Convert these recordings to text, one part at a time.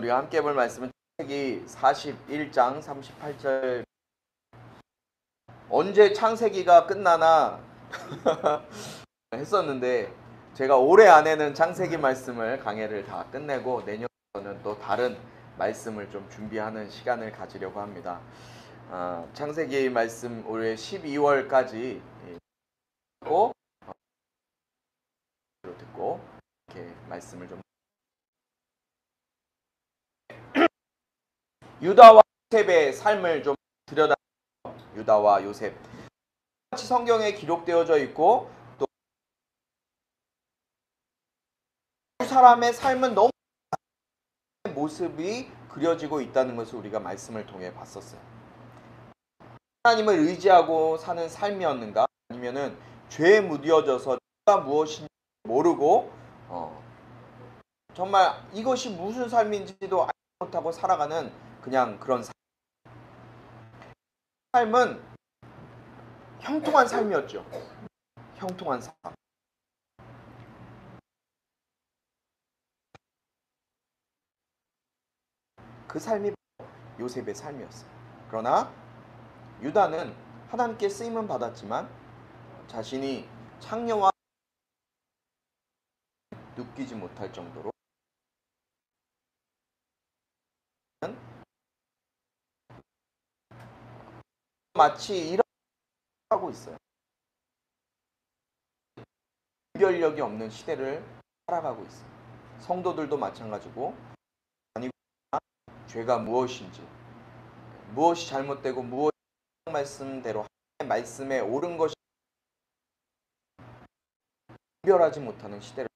우리가 함께 볼 말씀은 창세기 41장 38절. 언제 창세기가 끝나나 했었는데 제가 올해 안에는 창세기 말씀을 강해를 다 끝내고 내년에는 또 다른 말씀을 좀 준비하는 시간을 가지려고 합니다. 창세기 말씀 올해 12월까지 듣고 이렇게 말씀을 좀 유다와 요셉의 삶을 좀 들여다. 유다와 요셉 같이 성경에 기록되어져 있고 또 두 사람의 삶은 너무 모습이 그려지고 있다는 것을 우리가 말씀을 통해 봤었어요. 하나님을 의지하고 사는 삶이었는가, 아니면은 죄에 무뎌져서 죄가 무엇인지 모르고 정말 이것이 무슨 삶인지도 알지 못하고 살아가는 그냥 그런 삶은 형통한 삶이었죠. 형통한 삶. 그 삶이 요셉의 삶이었어요. 그러나 유다는 하나님께 쓰임은 받았지만 자신이 창녀와 느끼지 못할 정도로 마치 이런 하고 있어요. 분별력이 없는 시대를 살아가고 있어요. 성도들도 마찬가지고, 아니고 죄가 무엇인지, 무엇이 잘못되고 무엇이 말씀대로 하나님의 말씀에 옳은 것이 분별하지 못하는 시대를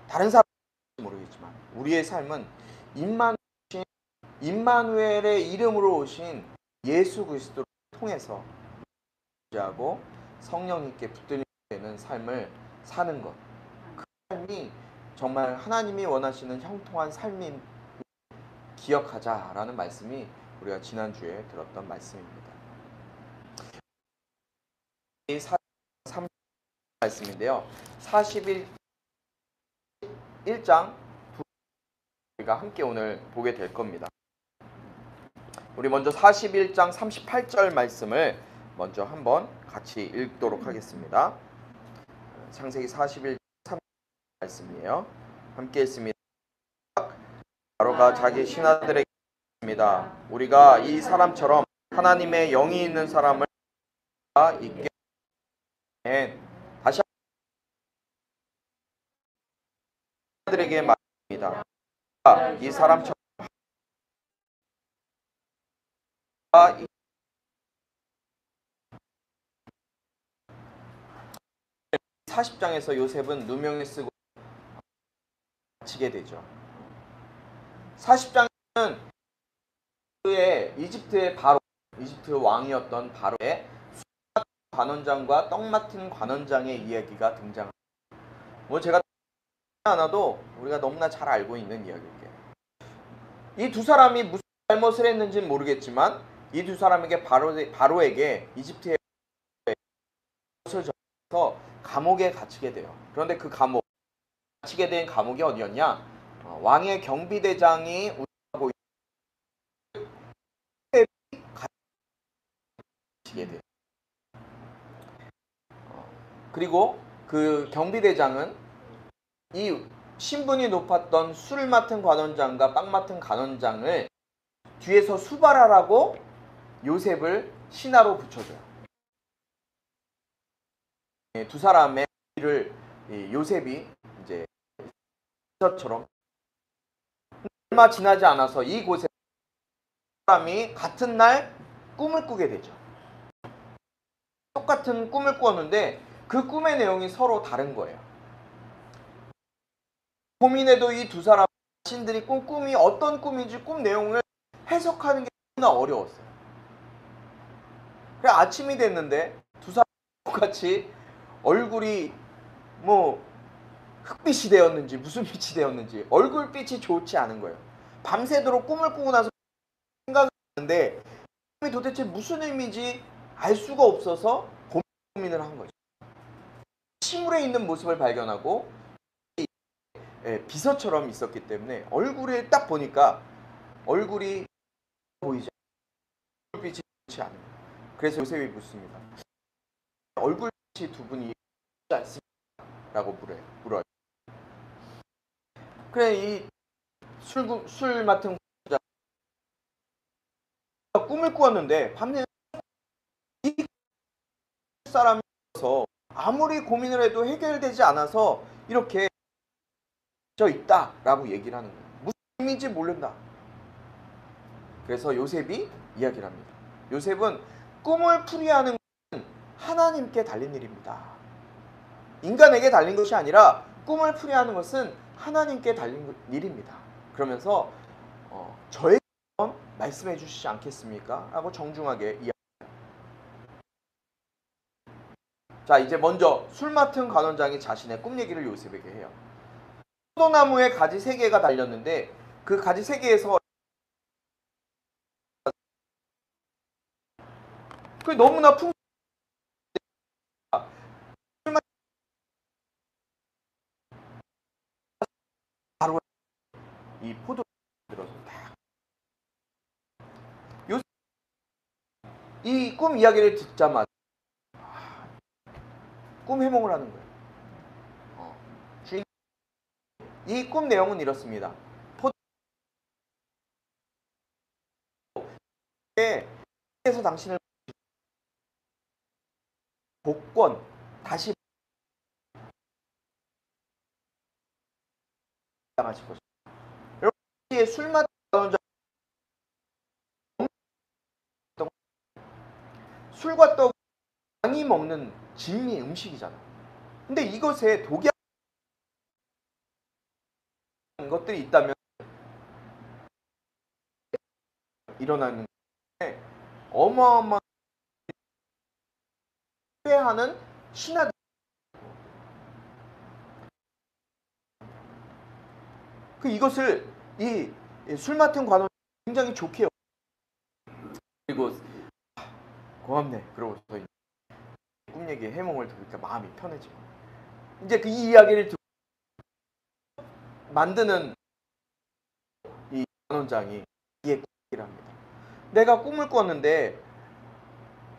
다른 사람은 모르겠지만 우리의 삶은 임마누엘의 이름으로 오신 예수 그리스도를 통해서 하고 성령님께 붙들리게 되는 삶을 사는 것, 그 삶이 정말 하나님이 원하시는 형통한 삶임 기억하자라는 말씀이 우리가 지난주에 들었던 말씀입니다. 이 3 말씀인데요. 41장 우리가 함께 오늘 보게 될 겁니다. 우리 먼저 41장 38절 말씀을 먼저 한번 같이 읽도록 하겠습니다. 창세기 41장 3절 말씀이에요. 함께 읽습니다. 바로가 자기 신하들에게 말했습니다. 우리가 이 사람처럼 하나님의 영이 있는 사람을 있게 다시 신하들에게 말했습니다. 이 사람처럼 40장에서 요셉은 누명을 쓰고 갇히게 되죠. 40장은 그의 이집트의 바로, 이집트 왕이었던 바로의 관원장과 떡 맡은 관원장의 이야기가 등장합니다. 뭐 제가 않아도 우리가 너무나 잘 알고 있는 이야기일게요. 이 두 사람이 무슨 잘못을 했는지는 모르겠지만 이 두 사람에게 바로에게 이집트의 것을 져서 감옥에 갇히게 돼요. 그런데 그 갇히게 된 감옥이 어디였냐? 왕의 경비대장이 운영하고 갇히게 돼요. 그리고 그 경비대장은 이 신분이 높았던 술 맡은 관원장과 빵 맡은 관원장을 뒤에서 수발하라고 요셉을 신하로 붙여줘요. 두 사람의 일을 요셉이 이제 처럼 얼마 지나지 않아서 이곳에 사람이 같은 날 꿈을 꾸게 되죠. 똑같은 꿈을 꾸었는데 그 꿈의 내용이 서로 다른 거예요. 고민해도 이 두 사람 자신들이 꾼 꿈이 어떤 꿈인지 꿈 내용을 해석하는 게 너무나 어려웠어요. 그래 아침이 됐는데 두 사람 똑같이 얼굴이 뭐 흑빛이 되었는지 무슨 빛이 되었는지 얼굴빛이 좋지 않은 거예요. 밤새도록 꿈을 꾸고 나서 생각을 하는데 꿈이 도대체 무슨 의미인지 알 수가 없어서 고민을 한 거죠. 시물에 있는 모습을 발견하고 비서처럼 있었기 때문에 얼굴을 딱 보니까 얼굴이 보이지 않아요. 얼굴빛이 좋지 않아요. 그래서 요셉이 묻습니다. 얼굴빛이 두 분이 좋지 않습니까? 라고 물어요. 그래 이 술 맡은 꿈을 꾸었는데 밤새 이 사람이서 아무리 고민을 해도 해결되지 않아서 이렇게 져 있다라고 얘기를 하는 거예요. 무슨 의미인지 모른다. 그래서 요셉이 이야기를 합니다. 요셉은 꿈을 풀이하는 것은 하나님께 달린 일입니다. 인간에게 달린 것이 아니라 꿈을 풀이하는 것은 하나님께 달린 일입니다. 그러면서 저에게 말씀해 주시지 않겠습니까? 라고 정중하게 이야기합니다. 자, 이제 먼저 술 맡은 관원장이 자신의 꿈 얘기를 요셉에게 해요. 포도나무에 가지 3개가 달렸는데 그 가지 3개에서 그 너무나 바로 이 포도 들어서 이 꿈 이야기를 듣자마자 꿈 해몽을 하는 거예요. 이 꿈 내용은 이렇습니다. 포도에서 당신을 복권 다시 당하실 것입니다. 여러분 술 맡은 술과 떡 양이 먹는 진미 음식이잖아요. 근데 이것에 독이 것들이 있다면 일어나는 어마어마한 회하는 신하들 이것을 이 술 맡은 관원 굉장히 좋게 그리고 고맙네 그러고서 꿈 얘기 해몽을 들으니까 마음이 편해지고 이제 그 이야기를 듣고 만드는 이 관원장이 이에 얘기를 합니다. 내가 꿈을 꿨는데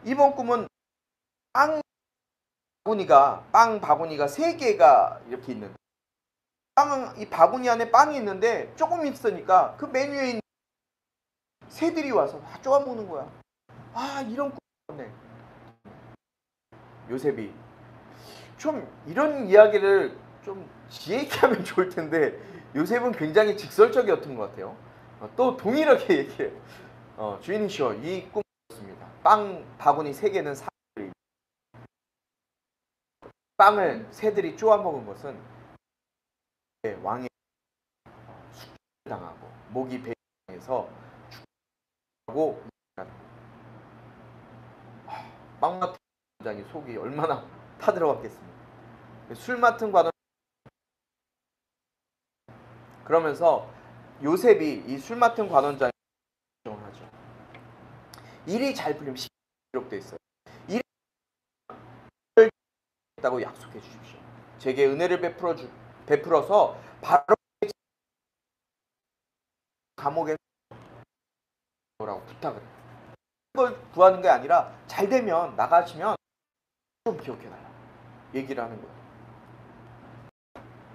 이번 꿈은 빵 바구니가 3개가 이렇게 있는데 이 바구니 안에 빵이 있는데 조금 있으니까 그 메뉴에 있는 새들이 와서 다 쪼아먹는 거야. 아 이런 꿈 꿨네. 요셉이 좀 이런 이야기를 좀 지혜 있게 하면 좋을 텐데 요셉은 굉장히 직설적이었던 것 같아요. 또 동일하게 얘기해요. 주인이시여 이 꿈이었습니다. 빵 바구니 3개는 빵을 새들이 쪼아먹은 것은 왕의 숙당하고 목이 베어서 죽고 빵 맡은 관원장이 속이 얼마나 타들어갔겠습니까? 술 맡은 관원 그러면서 요셉이 이 술 맡은 관원장이 하죠. 일이 잘 풀리면 기록되어 있어요. 일이 다고 약속해 주십시오. 제게 은혜를 베풀어서 바로 감옥에 라고 부탁을 해요. 그걸 구하는 게 아니라 잘 되면 나가시면 좀 기억해달라 얘기를 하는 거예요.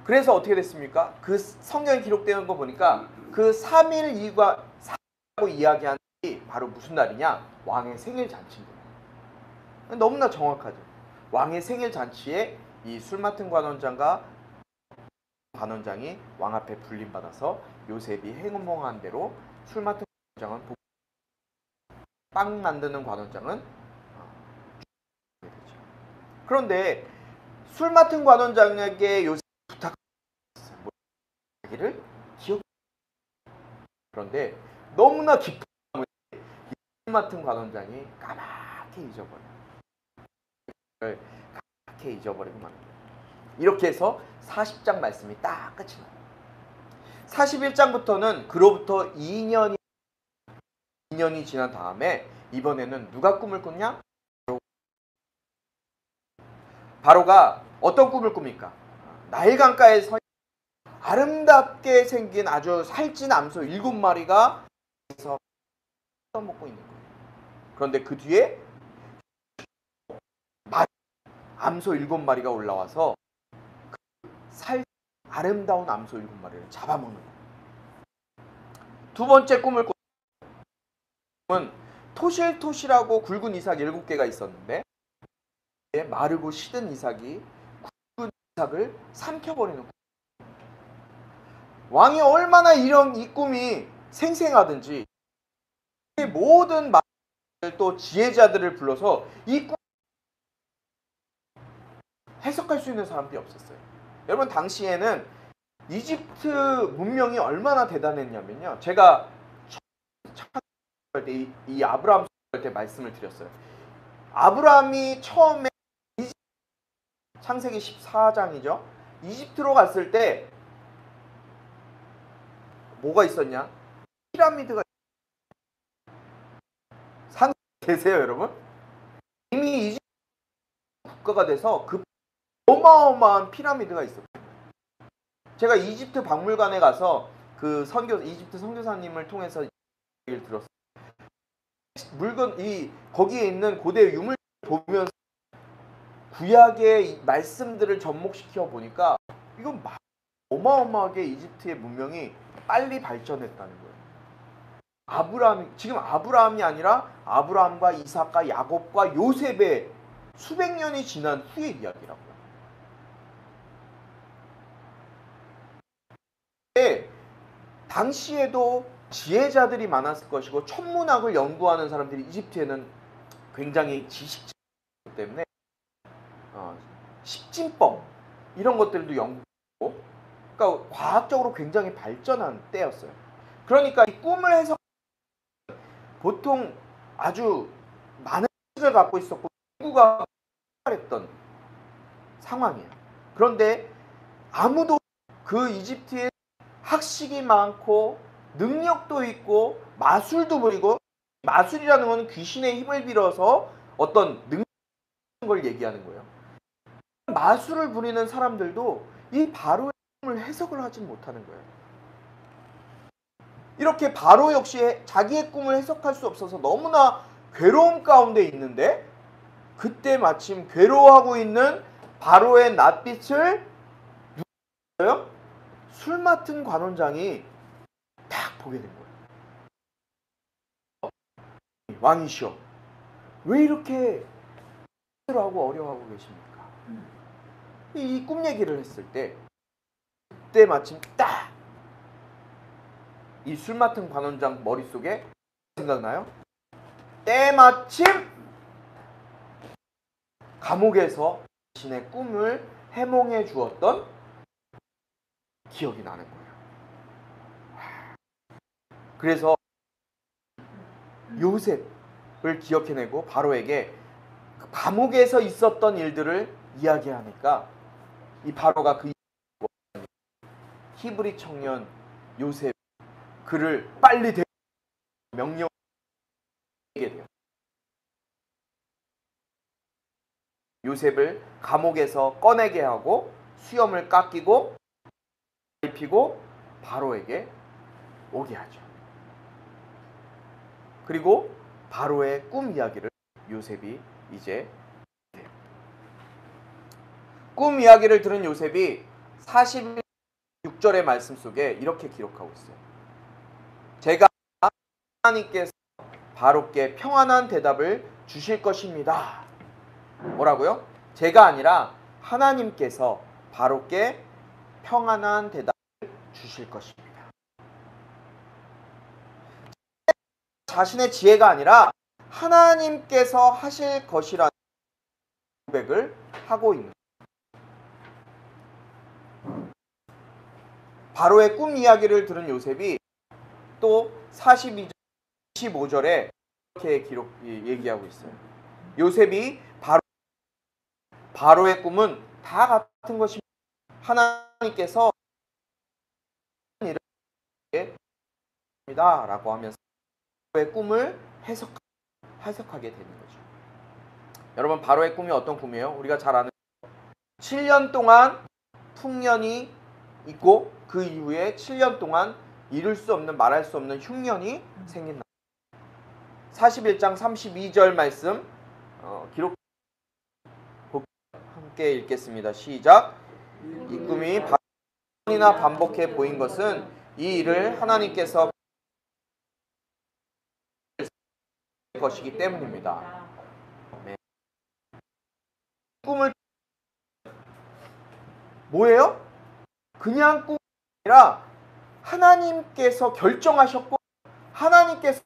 그래서 어떻게 됐습니까? 그 성경에 기록되는 거 보니까 그 3일 이후가 사고 이야기하는 게 바로 무슨 날이냐? 왕의 생일 잔치입니다. 너무나 정확하죠. 왕의 생일 잔치에 이 술 맡은 관원장과 관원장이 왕 앞에 불림받아서 요셉이 해몽한 대로 술 맡은 관원장은 빵 만드는 관원장은 그런데 술 맡은 관원장에게 요셉이 부탁하기를 기억. 그런데 너무나 깊은 술 맡은 관원장이 까맣게 잊어버려요. 까맣게 잊어버리고 맙니다. 이렇게 해서 40장 말씀이 딱 끝이 나요. 41장부터는 그로부터 2년이 지난 다음에 이번에는 누가 꿈을 꿨냐? 바로가 어떤 꿈을 꿉니까? 나일 강가에 서 아름답게 생긴 아주 살찐 암소 7마리가 떠먹고 있는 거예요. 그런데 그 뒤에 암소 7마리가 올라와서 살 아름다운 암소 7마리를 잡아먹는 거예요. 두 번째 꿈은 토실토실하고 굵은 이삭 7개가 있었는데 마르고 시든 이삭이 굵은 이삭을 삼켜버리는 꿈. 왕이 얼마나 이 꿈이 생생하든지 모든 또 지혜자들을 불러서 이 꿈 해석할 수 있는 사람들이 없었어요. 여러분, 당시에는 이집트 문명이 얼마나 대단했냐면요. 제가 이 아브라함 때 말씀을 드렸어요. 아브라함이 처음에 창세기 14장이죠. 이집트로 갔을 때 뭐가 있었냐? 피라미드가 상상되세요, 여러분? 이미 이집트 국가가 돼서 그 어마어마한 피라미드가 있었어요. 제가 이집트 박물관에 가서 그 이집트 선교사님을 통해서 얘기를 들었어요. 거기에 있는 고대 유물 보면서 구약의 말씀들을 접목시켜 보니까 이건 어마어마하게 이집트의 문명이 빨리 발전했다는 거예요. 지금 아브라함이 아니라 아브라함과 이삭과 야곱과 요셉의 수백 년이 지난 후의 이야기라고요. 당시에도 지혜자들이 많았을 것이고 천문학을 연구하는 사람들이 이집트에는 굉장히 지식자이기 때문에 십진법 이런 것들도 연구하고, 그러니까 과학적으로 굉장히 발전한 때였어요. 그러니까 이 꿈을 해석 보통 아주 많은 지식을 갖고 있었고 연구가 활발했던 상황이에요. 그런데 아무도 그 이집트에 학식이 많고 능력도 있고 마술도 부리고, 마술이라는 것은 귀신의 힘을 빌어서 어떤 능력을 걸 얘기하는 거예요. 마술을 부리는 사람들도 이 바로의 꿈을 해석을 하지 못하는 거예요. 이렇게 바로 역시 자기의 꿈을 해석할 수 없어서 너무나 괴로움 가운데 있는데, 그때 마침 괴로워하고 있는 바로의 낯빛을 술 맡은 관원장이 딱 보게 된 거예요. 왕이시여, 왜 이렇게 힘들어하고 어려워하고 계십니까? 이 꿈 얘기를 했을 때 그때 마침 딱 이 술 맡은 관원장 머릿속에 생각나요? 때마침 감옥에서 자신의 꿈을 해몽해 주었던 기억이 나는 거예요. 그래서 요셉을 기억해내고 바로에게 감옥에서 있었던 일들을 이야기하니까 이 바로가 그 히브리 청년 요셉 그를 빨리 명령하게 돼요. 요셉을 감옥에서 꺼내게 하고 수염을 깎이고 입히고 바로에게 오게 하죠. 그리고 바로의 꿈 이야기를 요셉이 이제 해요. 꿈 이야기를 들은 요셉이 46절의 말씀 속에 이렇게 기록하고 있어요. 제가 하나님께서 바로께 평안한 대답을 주실 것입니다. 뭐라고요? 제가 아니라 하나님께서 바로께 평안한 대답을 주실 것입니다. 자신의 지혜가 아니라 하나님께서 하실 것이라는 고백을 하고 있는 거예요. 바로의 꿈 이야기를 들은 요셉이 또 42절, 25절에 이렇게 얘기하고 있어요. 요셉이 바로의 꿈은 다 같은 것입니다. 하나님께서 일을 합니다 라고 하면서 바로의 꿈을 해석하게 되는 거죠. 여러분, 바로의 꿈이 어떤 꿈이에요? 우리가 잘 아는 7년 동안 풍년이 있고 그 이후에 7년 동안 이룰 수 없는 말할 수 없는 흉년이 생긴다. 41장 32절 말씀 기록 함께 읽겠습니다. 시작. 이 꿈이 반복이나 반복해 보인 것은 이 일을 하나님께서 것이기 때문입니다. 네. 꿈을 뭐예요? 그냥 꿈이 아니라 하나님께서 결정하셨고 하나님께서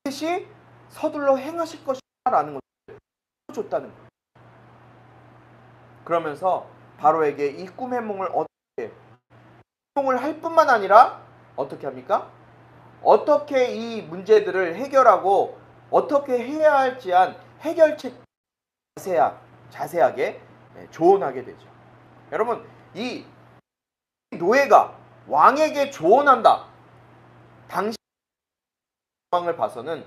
이것이 서둘러 행하실 것이라는 것을 줬다는 거예요. 그러면서 바로에게 이 꿈의夢을 어떻게夢을 할 뿐만 아니라 어떻게 합니까? 어떻게 이 문제들을 해결하고 어떻게 해야 할지한 해결책 자세하게 조언하게 되죠. 여러분, 이 노예가 왕에게 조언한다. 당시 상황을 봐서는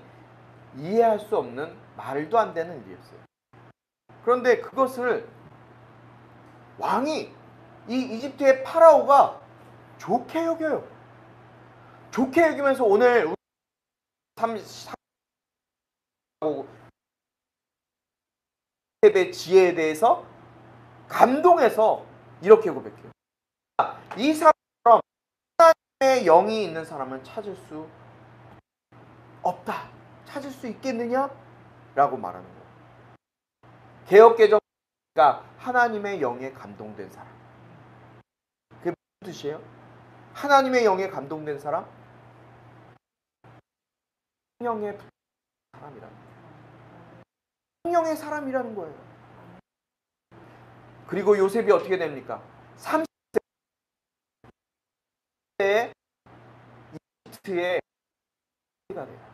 이해할 수 없는 말도 안 되는 일이었어요. 그런데 그것을 왕이 이 이집트의 파라오가 좋게 여겨요. 좋게 여기면서 오늘 요셉의 지혜에 대해서 감동해서 이렇게 고백해요. 이 사람처럼 하나님의 영이 있는 사람은 찾을 수 없다. 찾을 수 있겠느냐? 라고 말하는 거예요. 개역개정가 하나님의 영에 감동된 사람. 그게 무슨 뜻이에요? 하나님의 영에 감동된 사람? 성령의 사람이라는 거예요. 성령의 사람이라는 거예요. 그리고 요셉이 어떻게 됩니까? 30세에 이집트의 가 돼요.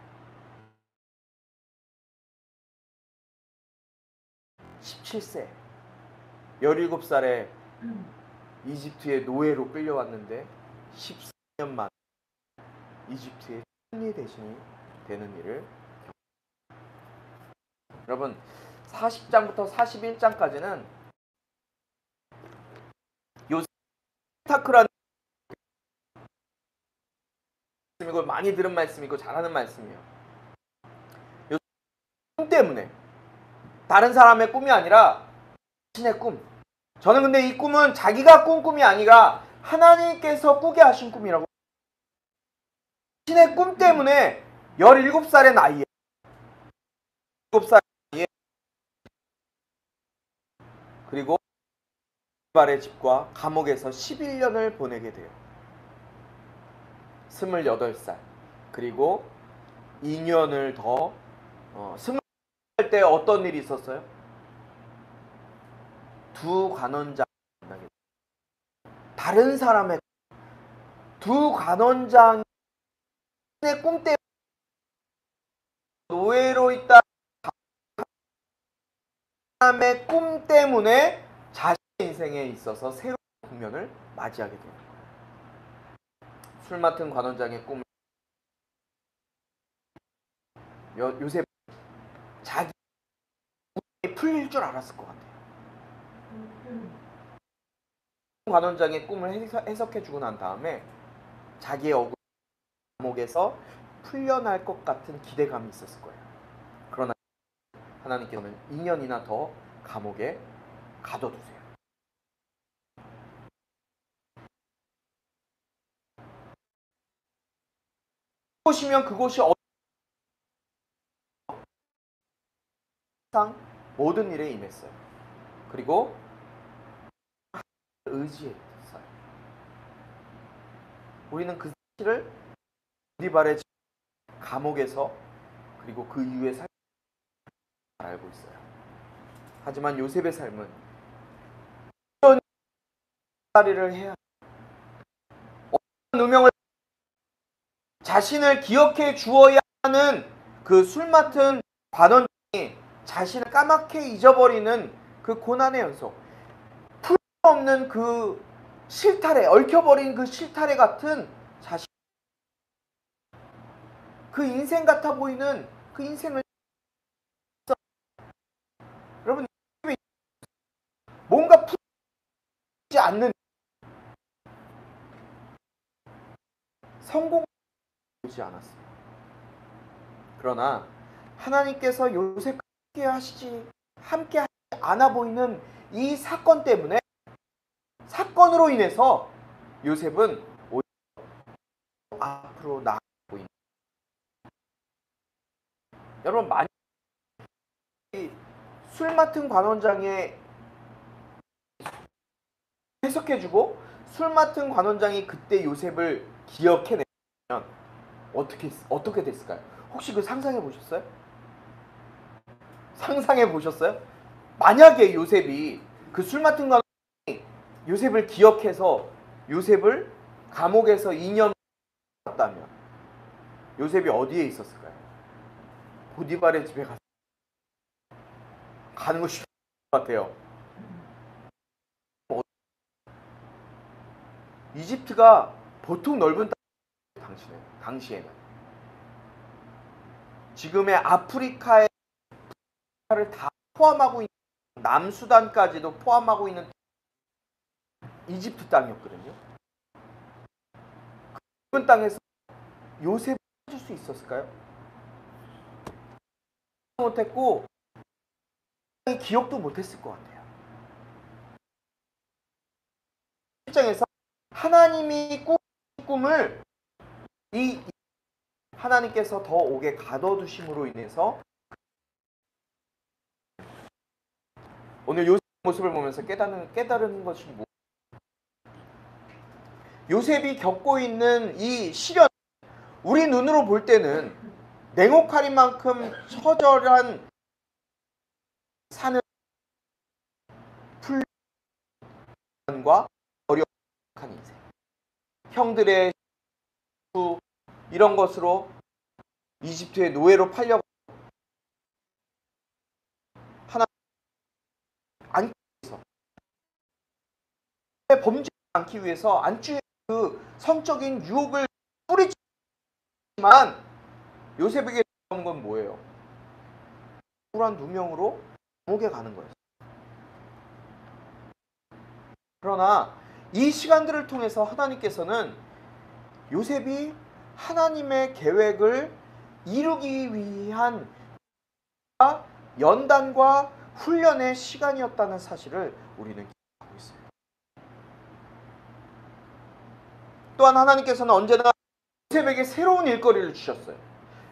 17세 17살에 이집트의 노예로 끌려왔는데 14년 만에 이집트의 총리 대신이 되는 일을 여러분 40장부터 41장까지는 요스타크라는 말씀이고 많이 들은 말씀이고 잘하는 말씀이에요. 꿈 때문에 다른 사람의 꿈이 아니라 자신의 꿈. 저는 근데 이 꿈은 자기가 꾼 꿈이 아니라 하나님께서 꾸게 하신 꿈이라고. 자신의 꿈 때문에 17살의 나이에 17살 나이에 그리고 발의 집과 감옥에서 11년을 보내게 돼요. 28살 그리고 2년을 더 20살 때 어떤 일이 있었어요? 두 관원장 만나게 다른 사람의 두 관원장의 꿈 때문에 노예로 있다 사람의 꿈 때문에 자신의 인생에 있어서 새로운 국면을 맞이하게 됩니다. 술 맡은 관원장의 꿈을 요셉 자기 꿈이 풀릴 줄 알았을 것 같아요. 관원장의 꿈을 해석해주고 난 다음에 자기의 억울 감옥에서 풀려날 것 같은 기대감이 있었을 거예요. 그러나 하나님께서는 2년이나 더 감옥에 가둬두세요. 그곳이면 그곳이 항상 모든 일에 임했어요. 그리고 의지했어요. 우리는 그 사실을 우리발의 감옥에서 그리고 그 이후의 삶을 알고 있어요. 하지만 요셉의 삶은 이런 자리를 해야 어떤 누명을 자신을 기억해 주어야 하는 그 술 맡은 관원이 자신을 까맣게 잊어버리는 그 고난의 연속, 풀 수 없는 그 실타래, 얽혀버린 그 실타래 같은 자신, 그 인생 같아 보이는 그 인생을 여러분 뭔가 풀지 않는 성공하지 않았어요. 그러나 하나님께서 요셉과 함께 하지 않아 보이는 이 사건 때문에, 사건으로 인해서 요셉은 오히려 앞으로 나아가고 있는. 여러분, 만약 술 맡은 관원장의 해석해주고 술 맡은 관원장이 그때 요셉을 기억해내면 어떻게 됐을까요? 혹시 그 상상해 보셨어요? 상상해 보셨어요? 만약에 요셉이, 그 술 맡은 관원장이 요셉을 기억해서 요셉을 감옥에서 2년 갔다면 요셉이 어디에 있었을까요? 보디발의 집에 가는 거 쉽을 것 같아요. 이집트가 보통 넓은 당시에는 지금의 아프리카를 다 포함하고 있는, 남수단까지도 포함하고 있는 이집트 땅이었거든요. 그 넓은 땅에서 요셉을 찾을 수 있었을까요? 못했고 기억도 못했을 것 같아요. 입장에서 하나님이 꿈을 하나님께서 더 옥에 가둬두심으로 인해서 오늘 요셉 모습을 보면서 깨달은 것이 뭐? 요셉이 겪고 있는 이 시련, 우리 눈으로 볼 때는 냉혹하리만큼 처절한 산을 풀과 어려운 인생, 형들의 이런 것으로 이집트의 노예로 팔려 하나님 안기 위해서, 범죄하지 않기 위해서 안주의 그 성적인 유혹을 뿌리치지만 요셉에게 나온 건 뭐예요? 불안 누명으로 감옥에 가는 거예요. 그러나 이 시간들을 통해서 하나님께서는 요셉이 하나님의 계획을 이루기 위한 연단과 훈련의 시간이었다는 사실을 우리는 기억하고 있습니다. 또한 하나님께서는 언제나 요셉에게 새로운 일거리를 주셨어요.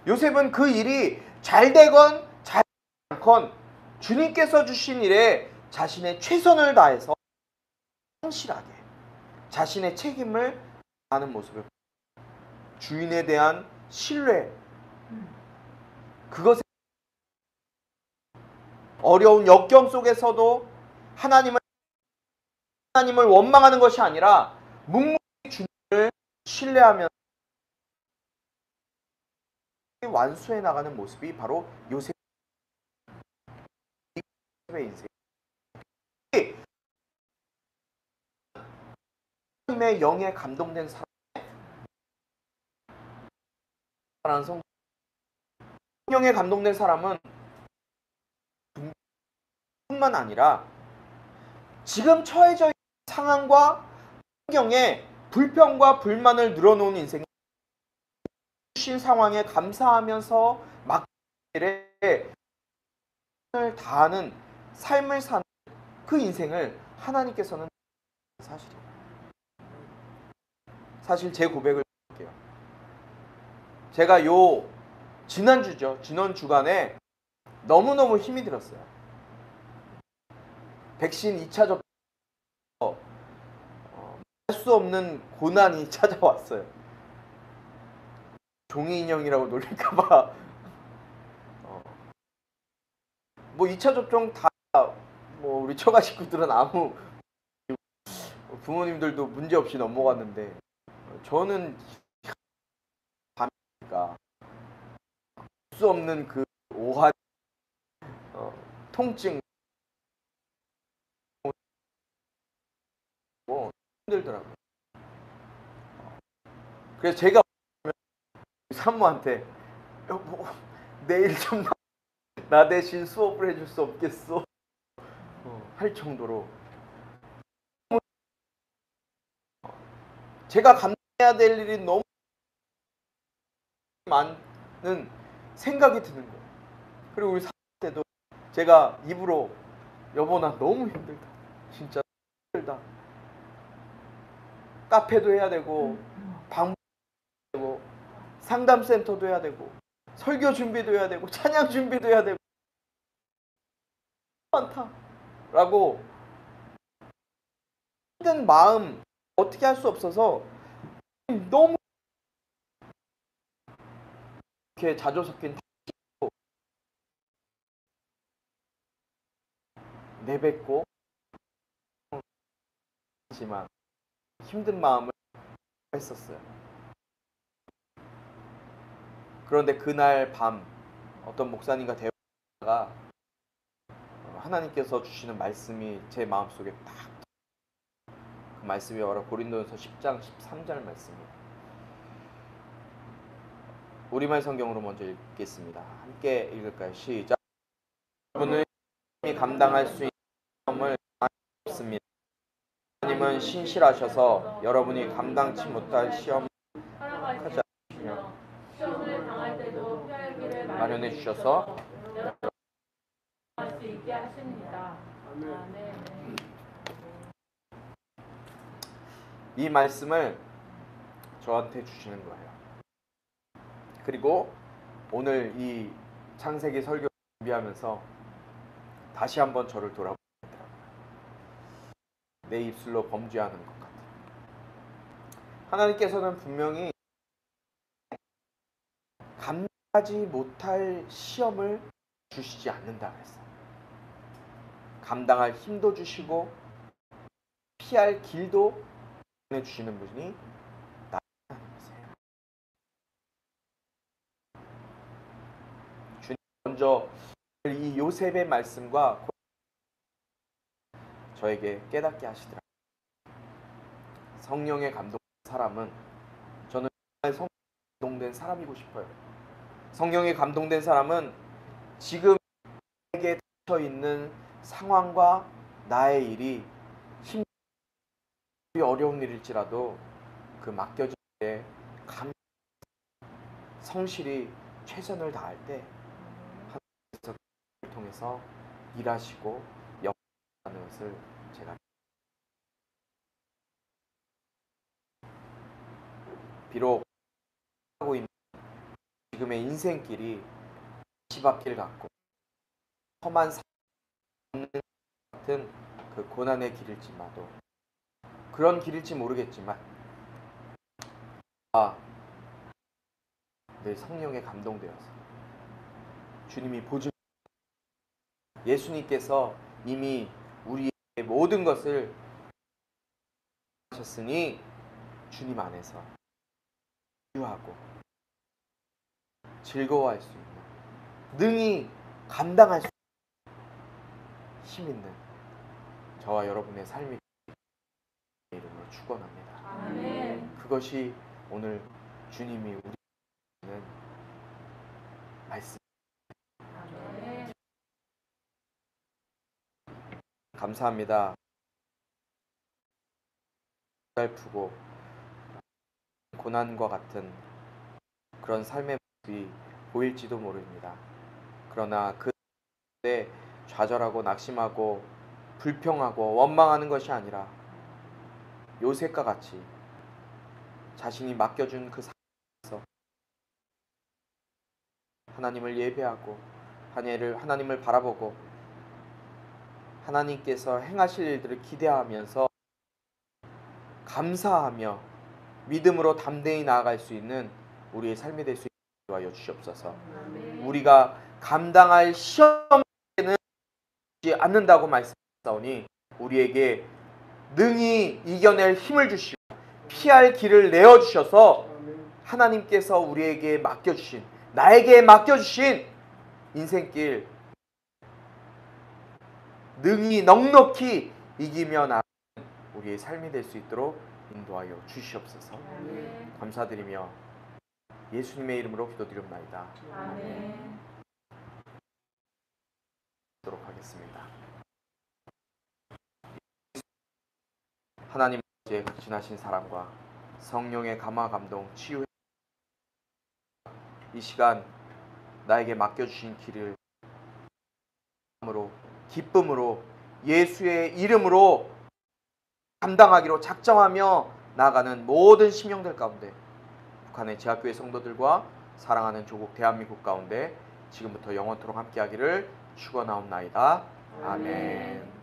요셉은 그 일이 잘 되건 잘 되지 않건 주님께서 주신 일에 자신의 최선을 다해서 성실하게 자신의 책임을 다하는 모습을, 주인에 대한 신뢰, 그것에 어려운 역경 속에서도 하나님을 원망하는 것이 아니라 묵묵히 주님을 신뢰하면서 완수해 나가는 모습이 바로 요셉의 인생. 하나님의 영에 감동된 사람, 성령에 감동된 사람은 뿐만 아니라 지금 처해져 있는 상황과 환경에 불평과 불만을 늘어놓은 인생이 주신 상황에 감사하면서 막일에 다하는 삶을 사는 그 인생을 하나님께서는 사실이에요. 사실 제 고백을 할게요. 제가 지난 주간에 너무너무 힘이 들었어요. 백신 2차 접종 할 수 없는 고난이 찾아왔어요. 종이 인형이라고 놀릴까봐. 뭐 2차 접종 다 우리 처가 식구들은 아무, 부모님들도 문제 없이 넘어갔는데 저는 밤이니까 할 수 없는 그 오한 통증 힘들더라고요. 그래서 제가 산모한테 여보 내일 좀 나 대신 수업을 해줄 수 없겠어? 할 정도로 제가 감당해야 될 일이 너무 많은 생각이 드는 거예요. 그리고 우리 살 때도 제가 입으로 여보 나 너무 힘들다. 진짜 힘들다. 카페도 해야 되고 방문도 해야 되고 상담센터도 해야 되고 설교 준비도 해야 되고 찬양 준비도 해야 되고 많다라고 힘든 마음 어떻게 할 수 없어서 너무 이렇게 자주 섞인 내뱉고 하지만 힘든 마음을 했었어요. 그런데 그날 밤 어떤 목사님과 대화가 하나님께서 주시는 말씀이 제 마음속에 딱 그 말씀이 바로 고린도전서 10장 13절 말씀이에요. 우리말 성경으로 먼저 읽겠습니다. 함께 읽을까요? 시작. 여러분은 감당할 수 있는 시험을 없습니다. 하나님은 신실하셔서 여러분이 감당치 못할 시험을 하지 않으시며 시험을 당할 때도 피할 길을 마련해 주셔서 할 수 있게 하십니다. 아멘. 이 말씀을 저한테 주시는 거예요. 그리고 오늘 이 창세기 설교 준비하면서 다시 한번 저를 돌아보더라고요. 내 입술로 범죄하는 것 같아요. 하나님께서는 분명히 감당하지 못할 시험을 주시지 않는다 그랬어요. 감당할 힘도 주시고 피할 길도 주시는 분이 하나님이세요. 주님 먼저 이 요셉의 말씀과 저에게 깨닫게 하시더라고요. 성령의 감동된 사람은 저는 성령에 감동된 사람이고 싶어요. 성령에 감동된 사람은 지금 내게 닥쳐 있는 상황과 나의 일이 힘들고 어려운 일일지라도 그 맡겨질 때 성실히 최선을 다할 때 하나님께서 그를 통해서 일하시고 역사하는 것을 제가 비록 하고 있는 지금의 인생길이 치밥길 같고 험한 삶 같은 그 고난의 길일지마도 그런 길일지 모르겠지만 내 성령에 감동되어서 주님이 보증 예수님께서 이미 우리의 모든 것을 하셨으니 주님 안에서 유하고 즐거워할 수 있는 능히 감당할 수 있는 힘 있는 저와 여러분의 삶이 이름으로 축원합니다. 아멘. 그것이 오늘 주님이 우리는 말씀. 아멘. 감사합니다. 살프고 고난과 같은 그런 삶의 모습이 보일지도 모릅니다. 그러나 그때 좌절하고 낙심하고 불평하고 원망하는 것이 아니라 요셉과 같이 자신이 맡겨준 그 상황에서 하나님을 예배하고 하나님을 바라보고 하나님께서 행하실 일들을 기대하면서 감사하며 믿음으로 담대히 나아갈 수 있는 우리의 삶이 될 수 있게 도와여 주시옵소서. 우리가 감당할 시험에는 지지 않는다고 말씀하셨사오니 우리에게 능히 이겨낼 힘을 주시고 피할 길을 내어주셔서 하나님께서 우리에게 맡겨주신 나에게 맡겨주신 인생길 능히 넉넉히 이기며 나아가는 우리의 삶이 될 수 있도록 인도하여 주시옵소서. 감사드리며 예수님의 이름으로 기도드립니다. 아멘. 하도록 하겠습니다. 하나님 아버지의 극진하신 사랑과 성령의 감화 감동 치유 이 시간 나에게 맡겨주신 길을 기쁨으로 예수의 이름으로 감당하기로 작정하며 나아가는 모든 심령들 가운데, 북한의 제학교회 성도들과 사랑하는 조국 대한민국 가운데 지금부터 영원토록 함께하기를 축원하옵나이다. 아멘.